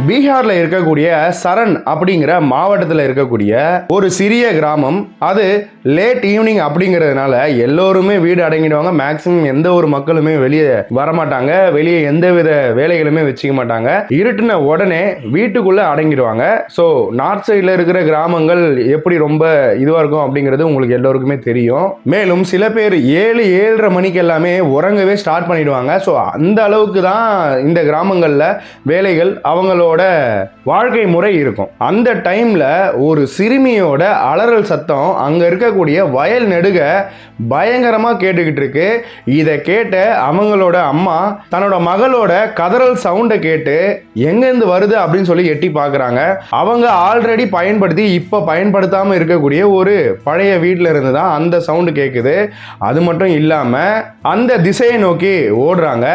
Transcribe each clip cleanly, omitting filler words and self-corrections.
பீகார்ல இருக்கக்கூடிய சரண் அப்படிங்கிற மாவட்டத்தில் இருக்கக்கூடிய ஒரு சிறிய கிராமம். அது லேட் ஈவினிங் அப்படிங்கிறதுனால எல்லோருமே வீடு அடங்கிடுவாங்க. மேக்சிமம் எந்த ஒரு மக்களுமே வெளியே வரமாட்டாங்க. வெளியே எந்த வித வேலைகளுமே வச்சுக்க மாட்டாங்க. இருட்டுன உடனே வீட்டுக்குள்ள அடங்கிடுவாங்க. ஸோ நார்த் சைடில் இருக்கிற கிராமங்கள் எப்படி ரொம்ப இதுவாக இருக்கும் அப்படிங்கிறது உங்களுக்கு எல்லோருக்குமே தெரியும். மேலும் சில பேர் 7-7:30 மணிக்கு எல்லாமே உறங்கவே ஸ்டார்ட் பண்ணிடுவாங்க. ஸோ அந்த அளவுக்கு தான் இந்த கிராமங்களில் வேலைகள் அவங்களோட வாழ்க்கை முறை இருக்கும். அந்த டைம்ல ஒரு சிறுமியோட அலறல் சத்தம் அங்க இருக்கக்கூடிய வயல் நெடுக பயங்கரமா கேட்டுக்கிட்டு இருக்கு. இதை கேட்ட அவங்களோட அம்மா தன்னோட மகளோட கதறல் சவுண்டை கேட்டு எங்கேருந்து வருது அப்படின்னு சொல்லி எட்டி பார்க்குறாங்க. அவங்க ஆல்ரெடி பயன்படுத்தி இப்போ பயன்படுத்தாம இருக்கக்கூடிய ஒரு பழைய வீட்டில் இருந்து தான் அந்த சவுண்டு கேட்குது. அது மட்டும் இல்லாம அந்த திசையை நோக்கி ஓடுறாங்க.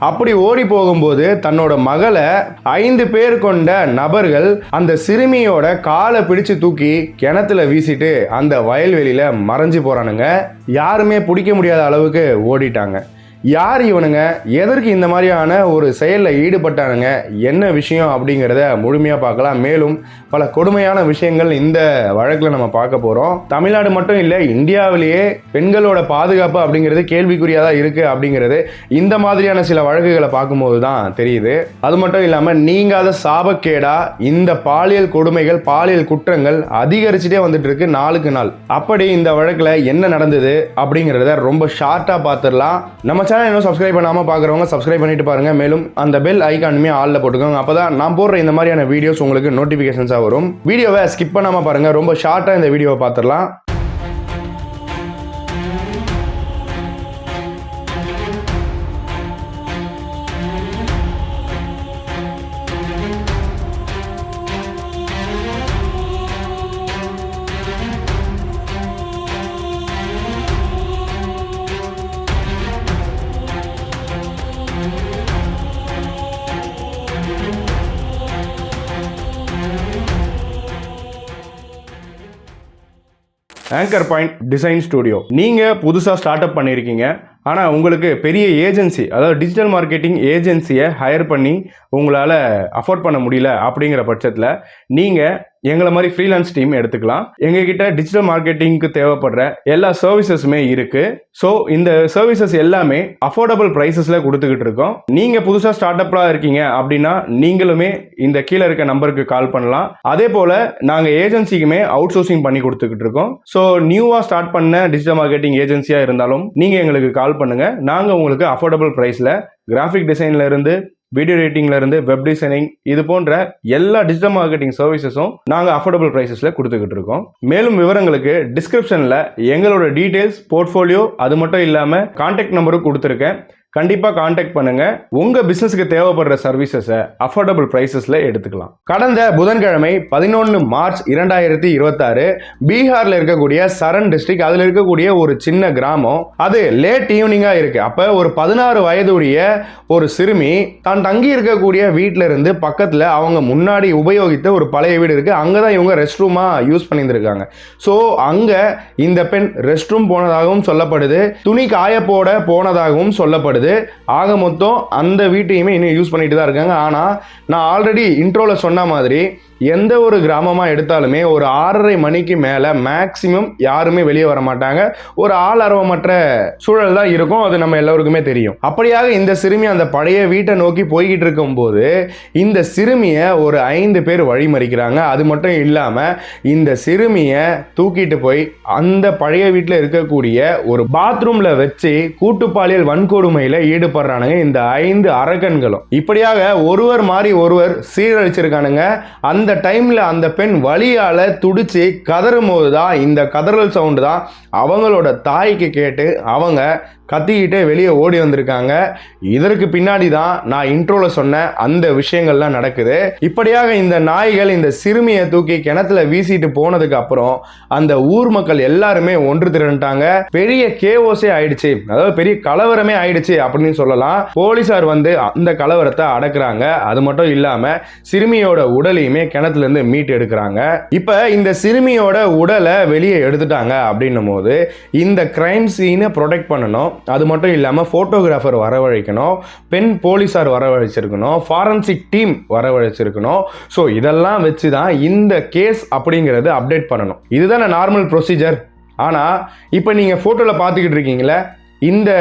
அப்படி ஓடி போகும்போது தன்னோட மகளை 5 பேர் கொண்ட நபர்கள் அந்த சிறுமியோட காலை பிடிச்சு தூக்கி கிணத்துல வீசிட்டு அந்த வயல்வெளியில மறைஞ்சு போறானுங்க. யாருமே பிடிக்க முடியாத அளவுக்கு ஓடிட்டாங்க. யார் இவனுங்க, எதற்கு இந்த மாதிரியான ஒரு செயலில் ஈடுபட்டானுங்க, என்ன விஷயம் அப்படிங்கிறத முழுமையாக பார்க்கலாம். மேலும் பல கொடுமையான விஷயங்கள் இந்த வழக்கில் நம்ம பார்க்க போகிறோம். தமிழ்நாடு மட்டும் இல்லை, இந்தியாவிலேயே பெண்களோட பாதுகாப்பு அப்படிங்கிறது கேள்விக்குறியாக தான் இருக்குது அப்படிங்கிறது இந்த மாதிரியான சில வழக்குகளை பார்க்கும்போது தான் தெரியுது. அது மட்டும் இல்லாமல் நீங்காத சாபக்கேடா இந்த பாலியல் கொடுமைகள், பாலியல் குற்றங்கள் அதிகரிச்சுட்டே வந்துட்டு இருக்கு நாளுக்கு நாள். அப்படி இந்த வழக்கில் என்ன நடந்தது அப்படிங்கிறத ரொம்ப ஷார்ட்டாக பார்த்துடலாம். நம்ம சேனல் இன்னும் சப்ஸ்கிரைப் பண்ணாமல் பார்க்குறவங்க சப்ஸ்கிரைப் பண்ணிட்டு பாருங்க. மேலும் அந்த பெல் ஐக்கானுமே ஆல்ல போட்டுக்கோங்க. அப்பதான் நான் போடுற இந்த மாதிரியான வீடியோஸ் உங்களுக்கு நோட்டிஃபிகேஷன்ஸாக வரும். வீடியோவை ஸ்கிப் பண்ணாமல் பாருங்க. ரொம்ப ஷார்ட்டாக இந்த வீடியோவை பார்த்துடலாம். Anchor point design studio. நீங்கள் புதுசாக ஸ்டார்ட் அப் பண்ணியிருக்கீங்க. ஆனால் உங்களுக்கு பெரிய ஏஜென்சி, அதாவது டிஜிட்டல் மார்க்கெட்டிங் ஏஜென்சியை ஹையர் பண்ணி உங்களால் அஃபோர்ட் பண்ண முடியல அப்படிங்கிற பட்சத்தில் நீங்கள் எங்களை மாதிரி ஃப்ரீலான்ஸ் டீம் எடுத்துக்கலாம். எங்ககிட்ட டிஜிட்டல் மார்க்கெட்டிங்க்கு தேவைப்படுற எல்லா சர்வீசஸுமே இருக்குது. ஸோ இந்த சர்வீசஸ் எல்லாமே அஃபோர்டபுள் ப்ரைஸஸில் கொடுத்துக்கிட்டு இருக்கோம். நீங்கள் புதுசாக ஸ்டார்ட் அப்பாக இருக்கீங்க அப்படின்னா நீங்களுமே இந்த கீழே இருக்க நம்பருக்கு கால் பண்ணலாம். அதே போல் நாங்கள் ஏஜென்சிக்குமே அவுட் சோர்சிங் பண்ணி கொடுத்துக்கிட்டு இருக்கோம். ஸோ நியூவாக ஸ்டார்ட் பண்ண டிஜிட்டல் மார்க்கெட்டிங் ஏஜென்சியாக இருந்தாலும் நீங்கள் எங்களுக்கு கால் பண்ணுங்கள். நாங்கள் உங்களுக்கு அஃபோர்டபுள் ப்ரைஸில் கிராஃபிக் டிசைன்ல இருந்து, வீடியோ எடிட்டிங்ல இருந்து, வெப் டிசைனிங், இது போன்ற எல்லா டிஜிட்டல் மார்க்கெட்டிங் சர்வீசஸும் நாங்கள் அஃபோர்டபுள் ப்ரைஸஸில் கொடுத்துக்கிட்டு இருக்கோம். மேலும் விவரங்களுக்கு டிஸ்கிரிப்ஷனில் எங்களோட டீடைல்ஸ், போர்ட்ஃபோலியோ, அது மட்டும் இல்லாமல் கான்டாக்ட் நம்பரும் கொடுத்துருக்கேன். கண்டிப்பாக கான்டாக்ட் பண்ணுங்க. உங்க பிசினஸ்க்கு தேவைப்படுற சர்வீசஸை அஃபோர்டபுள் பிரைசஸ்ல எடுத்துக்கலாம். கடந்த புதன்கிழமை 11 மார்ச் 2026 பீகார்ல இருக்கக்கூடிய சரண் டிஸ்ட்ரிக்ட், அதுல இருக்கக்கூடிய ஒரு சின்ன கிராமம். அது லேட் ஈவினிங்கா இருக்கு. அப்ப ஒரு 16 வயதுடைய ஒரு சிறுமி தான் தங்கி இருக்கக்கூடிய வீட்டில இருந்து பக்கத்துல அவங்க முன்னாடி உபயோகித்த ஒரு பழைய வீடு இருக்கு. அங்கதான் இவங்க ரெஸ்ட் ரூமா யூஸ் பண்ணியிருந்திருக்காங்க. ஸோ அங்க இந்த பெண் ரெஸ்ட் ரூம் போனதாகவும் சொல்லப்படுது, துணி காய போட போனதாகவும் சொல்லப்படுது. ஆக மொத்தம் அந்த வீட்டையுமே இன்னும் யூஸ் பண்ணிட்டு தான் இருக்காங்க. ஆனால் நான் ஆல்ரெடி இன்ட்ரோல சொன்ன மாதிரி எந்த ஒரு கிராமமாக எடுத்தாலுமே ஒரு 6:30 மணிக்கு மேலே மேக்சிமம் யாருமே வெளியே வர மாட்டாங்க. ஒரு ஆளரவமற்ற சூழல் தான் இருக்கும். அது நம்ம எல்லோருக்குமே தெரியும். அப்படியாக இந்த சிறுமி அந்த பழைய வீட்டை நோக்கி போய்கிட்டு இருக்கும்போது இந்த சிறுமியை ஒரு 5 பேர் வழிமறிக்கிறாங்க. அது மட்டும் இல்லாமல் இந்த சிறுமியை தூக்கிட்டு போய் அந்த பழைய வீட்டில் இருக்கக்கூடிய ஒரு பாத்ரூம்ல வச்சு கூட்டுப்பாலியல் வன்கொடுமையில் ஈடுபடுறானுங்க இந்த 5 அரக்கன்களும். இப்படியாக ஒருவர் மாறி ஒருவர் சீரழிச்சிருக்கானுங்க. அந்த டைம்ல அந்த பெண் வலியால துடிச்சு கதறும் போதுதான் இந்த கதறல் சவுண்டு தான் அவங்களோட தாய்க்கு கேட்டு அவங்க கத்திக்கிட்டே வெளியே ஓடி வந்திருக்காங்க. இதற்கு பின்னாடி தான் நான் இன்ட்ரோல சொன்ன அந்த விஷயங்கள்லாம் நடக்குது. இப்படியாக இந்த நாய்கள் இந்த சிறுமியை தூக்கி கிணத்துல வீசிட்டு போனதுக்கு அப்புறம் அந்த ஊர் மக்கள் எல்லாருமே ஒன்று திரண்டாங்க. பெரிய கேஓஸே ஆயிடுச்சு, அதாவது பெரிய கலவரமே ஆயிடுச்சு அப்படின்னு சொல்லலாம். போலீசார் வந்து அந்த கலவரத்தை அடக்குறாங்க. அது மட்டும் இல்லாம சிறுமியோட உடலையுமே கிணத்துல இருந்து மீட்டு எடுக்கிறாங்க. இப்ப இந்த சிறுமியோட உடலை வெளியே எடுத்துட்டாங்க அப்படின்னும் போது இந்த கிரைம் சீனை ப்ரொடெக்ட் பண்ணணும். அது மட்டும் இல்லாம போட்டோகிராஃபர் வரவழைக்கணும், பெண் போலீசார் வரவழைச்சிருக்கணும், ஃபாரன்சிக் டீம் வரவழைச்சிருக்கணும். ஸோ இதெல்லாம் வச்சு தான் இந்த கேஸ் அப்படிங்கிறது அப்டேட் பண்ணணும். இதுதானே நார்மல் ப்ரொசீஜர். ஆனால் இப்போ நீங்கள் ஃபோட்டோவில் பார்த்துக்கிட்டு இருக்கீங்களே, இந்த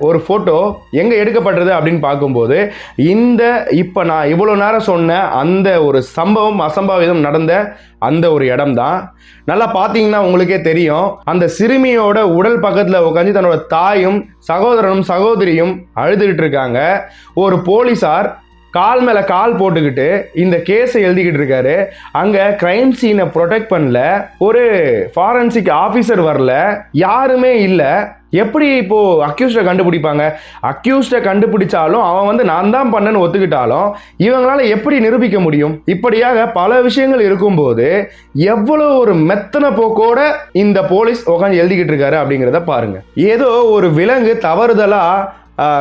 ஒரு ஃபோட்டோ எங்கே எடுக்கப்பட்டது அப்படின்னு பார்க்கும்போது இந்த இப்போ நான் இவ்வளோ நேரம் சொன்ன அந்த ஒரு சம்பவம் அசம்பாவிதம் நடந்த அந்த ஒரு இடம் தான். நல்லா பார்த்தீங்கன்னா உங்களுக்கே தெரியும், அந்த சிறுமியோட உடல் பக்கத்தில் உட்காந்து தன்னோட தாயும் சகோதரனும் சகோதரியும் அழுதுகிட்டு இருக்காங்க. ஒரு போலீஸார் கால் மேலே கால் போட்டுக்கிட்டு இந்த கேஸை எழுதிக்கிட்டு இருக்காரு. அங்கே கிரைம் சீனை ப்ரொடெக்ட் பண்ணல, ஒரு ஃபாரன்சிக் ஆஃபீஸர் வரல, யாருமே இல்லை. எப்படி இப்போ அக்யூஸ்டை கண்டுபிடிப்பாங்க? அக்யூஸ்டை கண்டுபிடிச்சாலும் அவன் வந்து நான் தான் பண்ணேன்னு ஒத்துக்கிட்டாலும் இவங்களால எப்படி நிரூபிக்க முடியும்? இப்படியாக பல விஷயங்கள் இருக்கும்போது எவ்வளோ ஒரு மெத்தன போக்கோட இந்த போலீஸ் உட்காந்து எழுதிக்கிட்டு இருக்காரு அப்படிங்கிறத பாருங்க. ஏதோ ஒரு விலங்கு தவறுதலா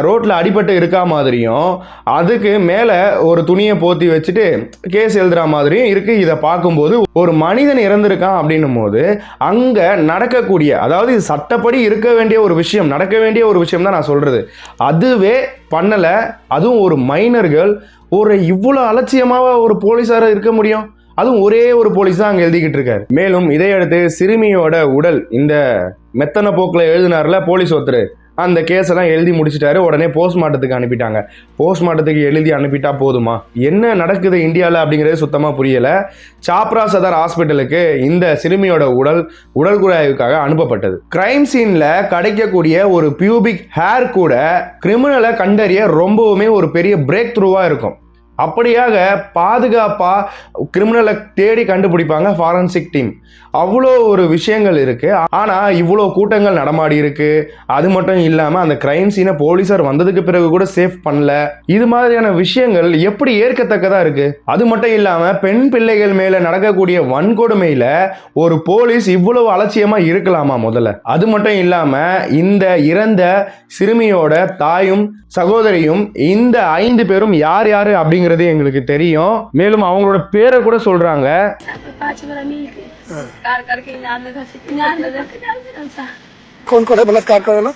ரோட்டில் அடிபட்டு இருக்கா மாதிரியும் அதுக்கு மேலே ஒரு துணியை போத்தி வச்சுட்டு கேஸ் எழுதுகிற மாதிரியும் இருக்குது. இதை பார்க்கும்போது ஒரு மனிதன் இறந்திருக்கான் அப்படின்னும் போது அங்கே நடக்கக்கூடிய, அதாவது இது சட்டப்படி இருக்க வேண்டிய ஒரு விஷயம், நடக்க வேண்டிய ஒரு விஷயம் தான் நான் சொல்கிறது, அதுவே பண்ணலை. அதுவும் ஒரு மைனர்கள், ஒரு இவ்வளோ அலட்சியமாக ஒரு போலீஸாராக இருக்க முடியும்? அதுவும் ஒரே ஒரு போலீஸ் தான் அங்கே எழுதிக்கிட்டு இருக்காரு. மேலும் இதையடுத்து சிறுமியோட உடல் இந்த மெத்தன போக்கில் எழுதினார்ல போலீஸ் ஒருத்தர், அந்த கேஸெல்லாம் எழுதி முடிச்சிட்டாரு. உடனே போஸ்ட்மார்ட்டத்துக்கு அனுப்பிட்டாங்க. போஸ்ட்மார்ட்டத்துக்கு எழுதி அனுப்பிட்டா போதுமா? என்ன நடக்குது இந்தியாவில் அப்படிங்கிறது சுத்தமாக புரியலை. சாப்ரா சதர் ஹாஸ்பிட்டலுக்கு இந்த சிறுமியோட உடல் குழாய்வுக்காக அனுப்பப்பட்டது. கிரைம் சீனில் கிடைக்கக்கூடிய ஒரு பியூபிக் ஹேர் கூட கிரிமினலை கண்டறிய ரொம்பவுமே ஒரு பெரிய பிரேக் த்ரூவாக இருக்கும். அப்படியாக பாதுகாப்பாக கிரிமினலை தேடி கண்டுபிடிப்பாங்க ஃபாரன்சிக் டீம். அவ்வளோ ஒரு விஷயங்கள் இருக்குது. ஆனால் இவ்வளோ கூட்டங்கள் நடமாடி இருக்கு. அது மட்டும் இல்லாமல் அந்த கிரைம் சீனை போலீஸார் வந்ததுக்கு பிறகு கூட சேஃப் பண்ணல. இது மாதிரியான விஷயங்கள் எப்படி ஏற்கத்தக்கதாக இருக்குது? அது மட்டும் இல்லாமல் பெண் பிள்ளைகள் மேலே நடக்கக்கூடிய வன்கொடுமையில் ஒரு போலீஸ் இவ்வளவு அலட்சியமாக இருக்கலாமா முதல்ல? அது மட்டும் இல்லாமல் இந்த இறந்த சிறுமியோட தாயும் சகோதரியும் இந்த 5 பேரும் யார் யார் அப்படிங்கிறது எங்களுக்கு தெரியும். மேலும் அவங்களோட பேரை கூட சொல்றாங்க. कौन कौन है बलात्कार करेला?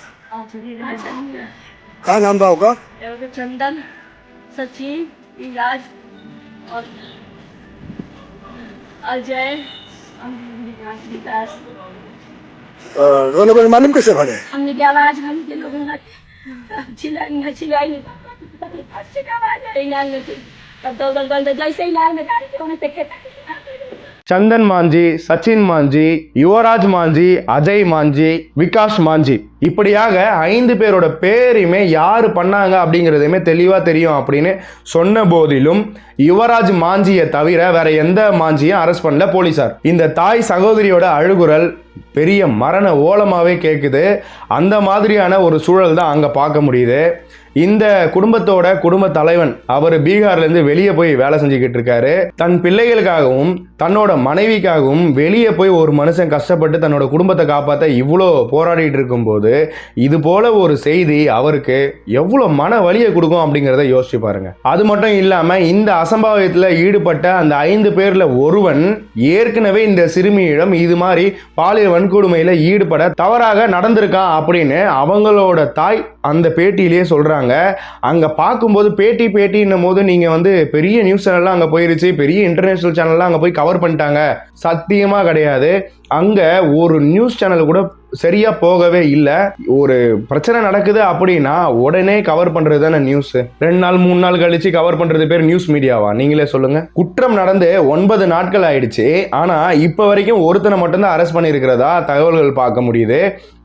क्या नाम था होगा? चंदन, सचिन, विराज और अजय, विकास। रोने को मालूम कैसे भागे? हमने क्या आवाज हम के लोगों ने चिल्लाई अच्छी आवाज आई ना तब तो गल जैसे ही लाल में गाड़ी कोने पे சந்தன் மாஞ்சி, சச்சின் மாஞ்சி, யுவராஜ் மாஞ்சி, அஜய் மாஞ்சி, விகாஷ் மாஞ்சி, இப்படியாக 5 பேரோட பேருமே யார் பண்ணாங்க அப்படிங்கிறதுமே தெளிவாக தெரியும் அப்படின்னு சொன்ன போதிலும் யுவராஜ் மாஞ்சியை தவிர வேற எந்த மாஞ்சியும் அரெஸ்ட் பண்ணல போலீசார். இந்த தாய் சகோதரியோட அழுகுரல் பெரிய மரண ஓலமாகவே கேட்குது. அந்த மாதிரியான ஒரு சூழல் தான் அங்கே பார்க்க முடியுது. இந்த குடும்பத்தோட குடும்ப தலைவன் அவர் பீகார்லேருந்து வெளியே போய் வேலை செஞ்சுக்கிட்டு இருக்காரு. தன் பிள்ளைகளுக்காகவும் தன்னோட மனைவிக்காகவும் வெளியே போய் ஒரு மனுஷன் கஷ்டப்பட்டு தன்னோட குடும்பத்தை காப்பாற்ற இவ்வளோ போராடிட்டு இருக்கும்போது இது போல ஒரு செய்தி அவருக்கு எவ்வளோ மன வலியை கொடுக்கும் அப்படிங்கிறத யோசிச்சு பாருங்க. அது மட்டும் இல்லாமல் இந்த அசம்பாவிதத்தில் ஈடுபட்ட அந்த 5 பேரில் ஒருவன் ஏற்கனவே இந்த சிறுமியிடம் இது மாதிரி பாலியல் வன்கொடுமையில் ஈடுபட தவறாக நடந்திருக்கான் அப்படின்னு அவங்களோட தாய் அந்த பேட்டியிலேயே சொல்றாங்க. அங்க பார்க்கும்போது பேட்டின்னும் போது நீங்க வந்து பெரிய நியூஸ் சேனல்லாம் அங்க போயிருச்சு, பெரிய இன்டர்நேஷனல் சேனல்லாம் அங்க போய் கவர் பண்ணிட்டாங்க. சத்தியமா கிடையாது. அங்க ஒரு நியூஸ் சேனல் கூட சரியா போகவே இல்லை. ஒரு பிரச்சனை நடக்குது அப்படின்னா உடனே கவர் பண்றது தானே நியூஸ். 2 நாள் 3 நாள் கழிச்சு கவர் பண்றது பேர் நியூஸ் மீடியாவா? நீங்களே சொல்லுங்க. குற்றம் நடந்து 9 நாட்கள் ஆயிடுச்சு. ஆனா இப்ப வரைக்கும் ஒருத்தனை மட்டும்தான் அரெஸ்ட் பண்ணியிருக்கிறதா தகவல்கள் பார்க்க முடியுது.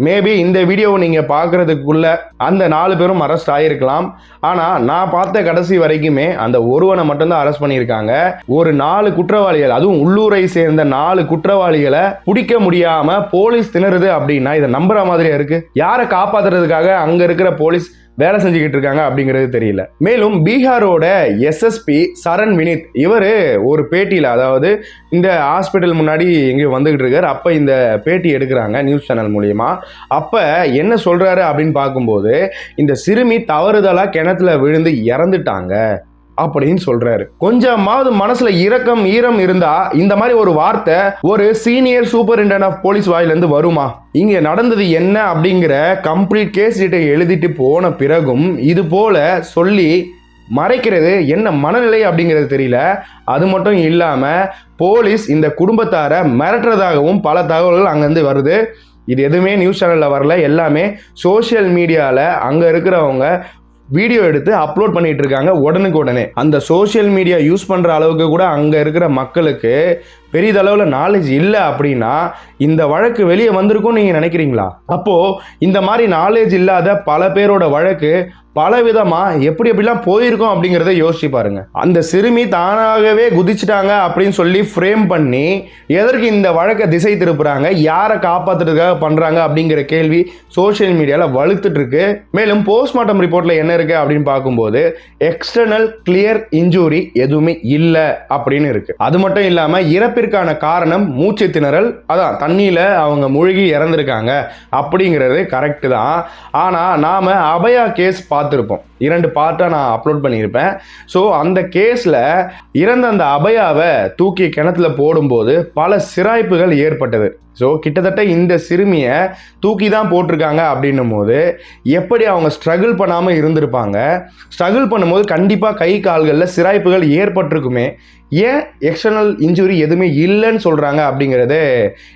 மேபி இந்த வீடியோவை நீங்க பாக்குறதுக்குள்ள அந்த 4 பேரும் அரெஸ்ட் ஆயிருக்கலாம். ஆனா நான் பார்த்த கடைசி வரைக்குமே அந்த ஒருவனை மட்டும்தான் அரெஸ்ட் பண்ணியிருக்காங்க. ஒரு 4 குற்றவாளிகள், அதுவும் உள்ளூரை சேர்ந்த 4 குற்றவாளிகளை பிடிக்க முடியாம போலீஸ் திணறுது அப்படின்னா அப்படின்னா இதை நம்புற மாதிரியா இருக்கு? யாரை காப்பாத்துறதுக்காக அங்க இருக்கிற போலீஸ் வேலை செஞ்சுக்கிட்டு இருக்காங்க அப்படிங்கிறது தெரியல. மேலும் பீகாரோட எஸ்எஸ்பி சரண் வினித் இவர் ஒரு பேட்டியில், அதாவது இந்த ஹாஸ்பிட்டல் முன்னாடி எங்கேயும் வந்துகிட்டு இருக்காரு, அப்போ இந்த பேட்டி எடுக்கிறாங்க நியூஸ் சேனல் மூலியமா. அப்போ என்ன சொல்றாரு அப்படின்னு பார்க்கும்போது, இந்த சிறுமி தவறுதலாக கிணத்துல விழுந்து இறந்துட்டாங்க அப்படின்னு சொல்றாரு. கொஞ்சமாவது மனசுல இரக்கம் ஈரம் இருந்தா இந்த மாதிரி ஒரு வார்த்தை ஒரு சீனியர் சூப்பரிண்டென்டென்ட் ஆஃப் போலீஸ் வாயிலிருந்து வருமா? இங்க நடந்தது என்ன அப்படிங்கிற கம்ப்ளீட் கேஸ் டீட்டெயில் எழுதிட்டு போன பிறகும் இது போல சொல்லி மறைக்கிறது என்ன மனநிலை அப்படிங்கிறது தெரியல. அது மட்டும் இல்லாம போலீஸ் இந்த குடும்பத்தாரை மிரட்டுறதாகவும் பல தகவல்கள் அங்கிருந்து வருது. இது எதுவுமே நியூஸ் சேனல்ல வரல, எல்லாமே சோசியல் மீடியால அங்க இருக்கிறவங்க வீடியோ எடுத்து அப்லோட் பண்ணிட்டு இருக்காங்க உடனுக்கு உடனே. அந்த சோசியல் மீடியா யூஸ் பண்ற அளவுக்கு கூட அங்க இருக்கிற மக்களுக்கு பெரிதளவில் நாலேஜ் இல்லை அப்படின்னா இந்த வழக்கு வெளியே வந்திருக்கும் நீங்க நினைக்கிறீங்களா? அப்போ இந்த மாதிரி நாலேஜ் இல்லாத பல பேரோட வழக்கு பலவிதமா எப்படிலாம் போயிருக்கும் அப்படிங்கிறத யோசிச்சு பாருங்க. அந்த சிறுமி தானாகவே குதிச்சுட்டாங்க அப்படின்னு சொல்லி ஃப்ரேம் பண்ணி எதற்கு இந்த வழக்கை திசை திருப்புறாங்க, யாரை காப்பாத்துறதுக்காக பண்றாங்க அப்படிங்கிற கேள்வி சோசியல் மீடியால வலுத்துட்டு இருக்கு. மேலும் போஸ்ட்மார்ட்டம் ரிப்போர்ட்ல என்ன இருக்கு அப்படின்னு பார்க்கும்போது எக்ஸ்டர்னல் கிளியர் இன்ஜூரி எதுவுமே இல்லை அப்படின்னு இருக்கு. அது மட்டும் இல்லாம இறப்பிற்கான காரணம் மூச்சு திணறல், அதான் தண்ணியில அவங்க மூழ்கி இறந்திருக்காங்க அப்படிங்கிறது கரெக்ட் தான். ஆனா நாம அபயா கேஸ் பார்த்துருப்போம், 2 பார்ட்டாக நான் அப்லோட் பண்ணியிருப்பேன். ஸோ அந்த கேஸில் இறந்த அந்த அபயாவை தூக்கி கிணத்துல போடும்போது பல சிராய்ப்புகள் ஏற்பட்டது. ஸோ கிட்டத்தட்ட இந்த சிறுமியை தூக்கி தான் போட்டிருக்காங்க அப்படின்னும் போது எப்படி அவங்க ஸ்ட்ரகிள் பண்ணாமல் இருந்திருப்பாங்க? ஸ்ட்ரகிள் பண்ணும்போது கண்டிப்பாக கை கால்களில் சிராய்ப்புகள் ஏற்பட்டிருக்குமே. ஏன் எக்ஸ்டர்னல் இன்ஜுரி எதுவுமே இல்லைன்னு சொல்கிறாங்க அப்படிங்கிறது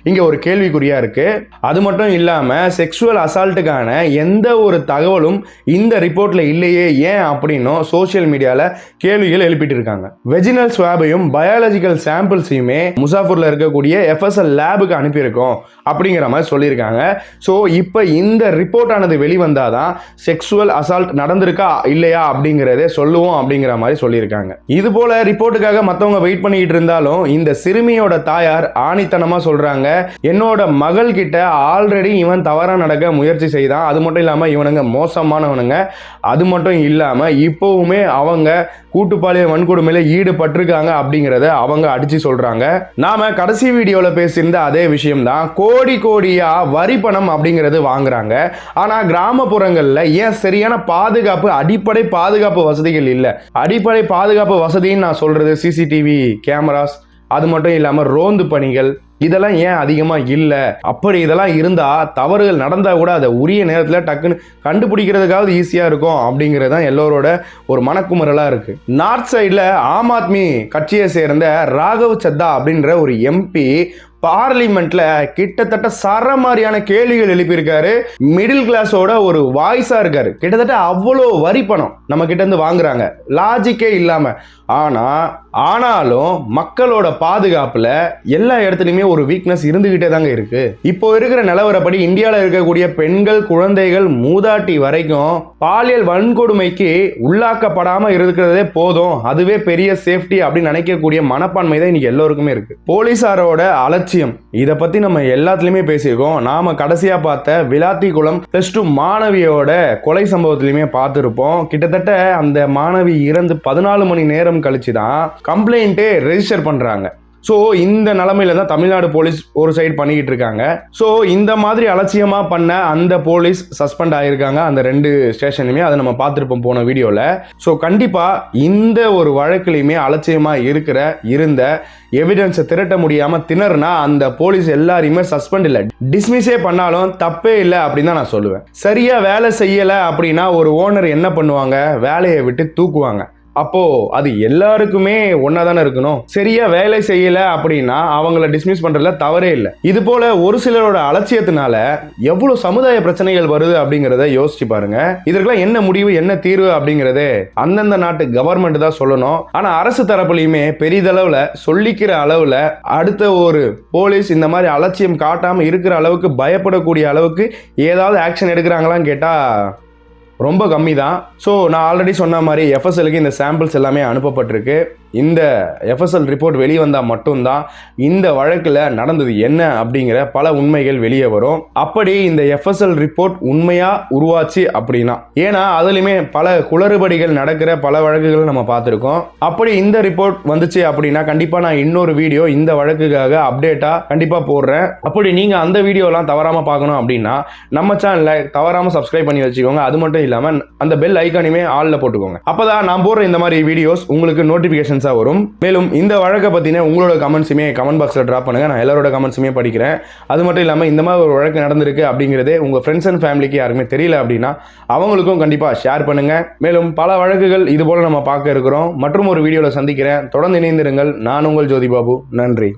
இங்கே ஒரு கேள்விக்குறியாக இருக்குது. அது மட்டும் இல்லாமல் செக்ஷுவல் அசால்ட்டுக்கான எந்த ஒரு தகவலும் இந்த ரிப்போர்ட்டில் இல்லையே, ஏன் அப்படின்னும் சோஷியல் மீடியாவில் கேள்விகள் எழுப்பிட்டு இருக்காங்க. வெஜினல் ஸ்வாபையும் பயாலஜிக்கல் சாம்பிள்ஸையுமே முசாஃபூரில் இருக்கக்கூடிய FSL லேபுக்கு அனுப்பியிருக்கோம் அப்படிங்கிற மாதிரி சொல்லியிருக்காங்க. ஸோ இப்போ இந்த ரிப்போர்ட் ஆனது வெளிவந்தாதான் செக்ஷுவல் அசால்ட் நடந்திருக்கா இல்லையா அப்படிங்கிறதே சொல்லுவோம் அப்படிங்கிற மாதிரி சொல்லியிருக்காங்க. இது போல ரிப்போர்ட்டுக்காக மற்றவங்க வெயிட் பண்ணிட்டு இருந்தாலும் இந்த சிறுமியோட தாயார் ஆணித்தனமா சொல்றாங்க, என்னோட மகள் கிட்ட ஆல்ரெடி இவன் தவறா நடக்க முயற்சி செய்தான், அது மட்டும் இல்லாம இவனுங்க மோசமானவனுங்க, அது மட்டும் இல்லாம இப்பவுமே அவங்க கூட்டுப்பாலியல் வன்கொடுமையில ஈடுபட்டிருக்காங்க அப்படிங்கிறத அவங்க அடிச்சு சொல்றாங்க. நாம கடைசி வீடியோல பேசியிருந்த அதே விஷயம் தான், கோடி கோடியா வரி பணம் அப்படிங்கிறது வாங்குறாங்க. ஆனா கிராமப்புறங்கள்ல ஏன் சரியான பாதுகாப்பு, அடிப்படை பாதுகாப்பு வசதிகள் இல்லை? அடிப்படை பாதுகாப்பு வசதின்னு நான் சொல்றது சிசிடிவி கேமராஸ், அது மட்டும் இல்லாம ரோந்து பணிகள், இதெல்லாம் ஏன் அதிகமாக இல்லை? அப்படி இதெல்லாம் இருந்தால் தவறுகள் நடந்தால் கூட அதை உரிய நேரத்தில் டக்குன்னு கண்டுபிடிக்கிறதுக்காவது ஈஸியாக இருக்கும் அப்படிங்கிறது தான் எல்லோரோட ஒரு மனக்குமுறலாக இருக்குது. நார்த் சைடில் ஆம் ஆத்மி கட்சியை சேர்ந்த ராகவ் சத்தா அப்படின்ற ஒரு MP பார்லிமெண்ட்ல கிட்டத்தட்ட சரமாரியான கேள்விகள் எழுப்பியிருக்காரு. மிடில் கிளாஸோட ஒரு வாய்ஸா இருக்காரு. கிட்டத்தட்ட அவ்வளோ வரி பணம் நம்ம கிட்ட இருந்து வாங்குறாங்க, லாஜிக்கே இல்லாம. ஆனாலும் மக்களோட பாதுகாப்புல எல்லா இடத்துலையுமே ஒரு வீக்னஸ் இருந்துகிட்டே தாங்க இருக்கு. இப்போ இருக்கிற நிலவரப்படி இந்தியாவில் இருக்கக்கூடிய பெண்கள், குழந்தைகள், மூதாட்டி வரைக்கும் பாலியல் வன்கொடுமைக்கு உள்ளாக்கப்படாம இருக்கிறதே போதும், அதுவே பெரிய சேஃப்டி அப்படின்னு நினைக்கக்கூடிய மனப்பான்மை தான் இன்னைக்கு எல்லோருக்குமே இருக்கு. போலீசாரோட அலட்சியம், இதை பத்தி நம்ம எல்லாத்துலயுமே பேசியிருக்கோம். நாம கடைசியா பார்த்த விளாத்திக்குளம் +2 மாணவியோட கொலை சம்பவத்திலையுமே பார்த்திருப்போம். கிட்டத்தட்ட அந்த மாணவி இறந்து 14 மணி நேரம் கழிச்சு தான் கம்ப்ளைண்ட்டே ரெஜிஸ்டர் பண்றாங்க. ஸோ இந்த நிலைமையில தான் தமிழ்நாடு போலீஸ் ஒரு சைடு பண்ணிக்கிட்டு இருக்காங்க. ஸோ இந்த மாதிரி அலட்சியமா பண்ண அந்த போலீஸ் சஸ்பெண்ட் ஆகியிருக்காங்க அந்த 2 ஸ்டேஷன்லையுமே, அதை நம்ம பார்த்துருப்போம் போன வீடியோவில். ஸோ கண்டிப்பாக இந்த ஒரு வழக்குலையுமே அலட்சியமாக இருந்த எவிடன்ஸை திரட்ட முடியாமல் திணறுனா அந்த போலீஸ் எல்லாரையுமே சஸ்பெண்ட் இல்லை, டிஸ்மிஸே பண்ணாலும் தப்பே இல்லை அப்படின்னு தான் நான் சொல்லுவேன். சரியாக வேலை செய்யலை அப்படின்னா ஒரு ஓனர் என்ன பண்ணுவாங்க? வேலையை விட்டு தூக்குவாங்க. அப்போ அது எல்லாருக்குமே ஒன்னா தானே இருக்கணும். சரியா வேலை செய்யல அப்படின்னா அவங்கள டிஸ்மிஸ் பண்றதுல தவறே இல்லை. இது போல ஒரு சிலரோட அலட்சியத்தினால எவ்வளவு சமுதாய பிரச்சனைகள் வருது அப்படிங்கறத யோசிச்சு பாருங்க. இதற்கெல்லாம் என்ன முடிவு, என்ன தீர்வு அப்படிங்கறதே அந்தந்த நாட்டு கவர்மெண்ட் தான் சொல்லணும். ஆனா அரசு தரப்புலையுமே பெரிதளவுல சொல்லிக்கிற அளவுல அடுத்த ஒரு போலீஸ் இந்த மாதிரி அலட்சியம் காட்டாம இருக்கிற அளவுக்கு, பயப்படக்கூடிய அளவுக்கு ஏதாவது ஆக்ஷன் எடுக்கிறாங்களான்னு கேட்டா ரொம்ப கம்மி தான். ஸோ நான் ஆல்ரெடி சொன்ன மாதிரி FSLக்கு இந்த சாம்பிள்ஸ் எல்லாமே அனுப்பப்பட்டிருக்கு. இந்த எஃப்எஸ்எல் ரிப்போர்ட் வெளியே வந்தால் மட்டும்தான் இந்த வழக்கில் நடந்தது என்ன அப்படிங்கிற பல உண்மைகள் வெளியே வரும். அப்படி இந்த எஃப்எஸ்எல் ரிப்போர்ட் உண்மையாக உருவாச்சு அப்படின்னா, ஏன்னா அதுலேயுமே பல குளறுபடிகள் நடக்கிற பல வழக்குகள் நம்ம பார்த்துருக்கோம். அப்படி இந்த ரிப்போர்ட் வந்துச்சு அப்படின்னா கண்டிப்பாக நான் இன்னொரு வீடியோ இந்த வழக்குக்காக அப்டேட்டாக கண்டிப்பாக போடுறேன். அப்படி நீங்கள் அந்த வீடியோலாம் தவறாமல் பார்க்கணும் அப்படின்னா நம்ம சேனலை தவறாமல் சப்ஸ்கிரைப் பண்ணி வச்சுக்கோங்க. அது மட்டும் இல்லாமல் அந்த பெல் ஐக்கானுமே ஆல்ல போட்டுக்கோங்க. அப்பதான் நான் போடுற இந்த மாதிரி வீடியோஸ் உங்களுக்கு நோட்டிபிகேஷன்ஸா வரும். மேலும் இந்த வழக்கை பத்தின உங்களோட கமெண்ட்ஸுமே கமெண்ட் பாக்ஸ்ல டிராப் பண்ணுங்க. நான் எல்லாரோட கமெண்ட்ஸுமே படிக்கிறேன். அது மட்டும் இல்லாமல் இந்த மாதிரி ஒரு வழக்கு நடந்திருக்கு அப்படிங்கிறதே உங்க ஃப்ரெண்ட்ஸ் அண்ட் ஃபேமிலிக்கு யாருமே தெரியல அப்படின்னா அவங்களுக்கும் கண்டிப்பா ஷேர் பண்ணுங்க. மேலும் பல வழக்குகள் இது போல நம்ம பார்க்க இருக்கிறோம். மற்றும் ஒரு வீடியோல சந்திக்கிறேன். தொடர்ந்து இணைந்திருங்கள். நான் உங்கள் ஜோதி பாபு. நன்றி.